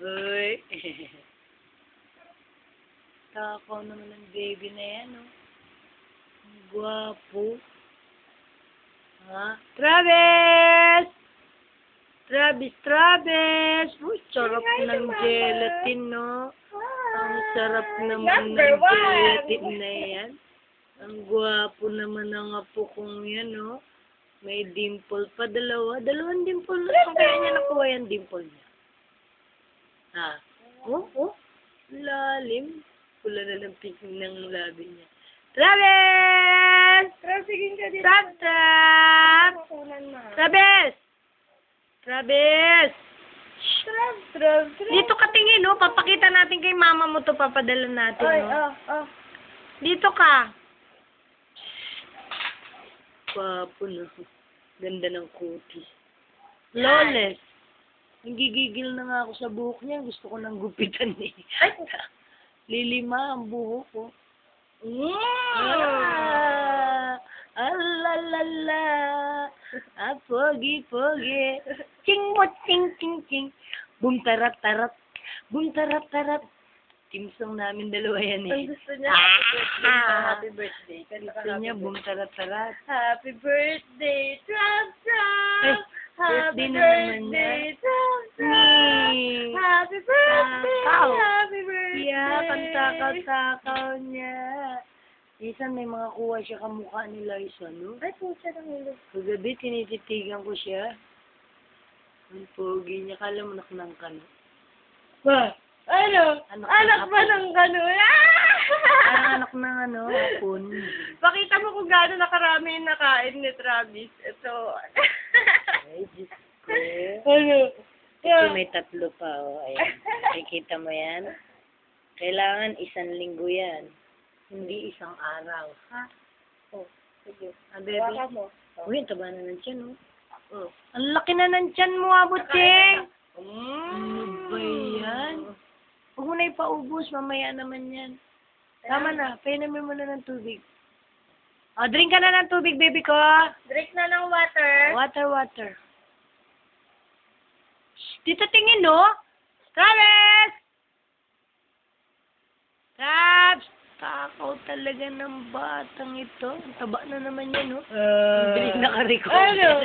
Uy. Takaw naman ng baby na yan, oh. Ang gwapo. Ha? Travis! Travis! Uy, sarap ng gelatin, no? Ang sarap naman ng gelatin na yan. Ang gwapo naman ng apo kong yan, no? May dimple pa, dalawang dimple. Saan kaya niya nakuha yung dimple niya? Ha? Oh, lalim. Pula na ng pink ng labi niya. Travis! Trafficking ka dito. Travis! Dito ka tingin, no? Papakita natin kay mama mo to, papadala natin, no? Dito ka. Papo, no? Ganda ng kutis. Flawless. Nagigigil na nga ako sa buhok niya. Gusto ko nang gupitan, eh. Lilima ang buhok ko. Alalala. Pogi. Ching. Boom tarat. Boom tarat. Timsong namin dalawa yan, eh. Ang gusto niya, happy birthday. Gusto niya, boom tarat. Happy birthday, Trap! Birthday na naman niya. Happy birthday! Takaw. Happy birthday! Yeah, takaw niya. Isan may mga kuha siya kamukha nila isa, no? Ay, pucha ng ulo. Kagabi, tinititigan ko siya. Ang pogi niya. Kala mo naknang ka, no? Ba? Ano? Anak ba ng gano'n? Parang anak ng hapon. Pakita mo kung gaano nakarami yung nakain ni Travis. Ito. Ay, Diyos ko. Ano? Ito may 3 pa, oh. Ayan. Nakikita mo yan? Kailangan 1 linggo yan. Hindi 1 araw. Ha? Oh, sige. Baby? Hawakan mo. Uy, ang taba na ng tiyan, oh. Ang laki na ng tiyan mo, Abuting! Ano ba yan? Huwag mo na ipaubos, mamaya naman yan. Tama na, painumin mo na ng tubig. O, drink ka na ng tubig, baby ko. Drink na ng water. Water. Dito tingin, no? Travis! Takaw talaga ng batang ito. Ang taba na naman yan, no? Bilis naka-record. Ano?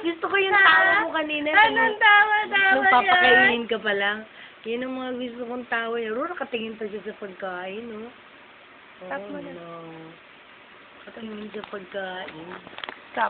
Gusto ko yung tawa mo kanina. Anong tawa Nung yan? papakainin ka pa lang. Yan ang mga gusto kong tawa. Ro, nakatingin pa siya sa pagkain, no? Stop mo na. No. Nakatingin sa pagkain. Stop.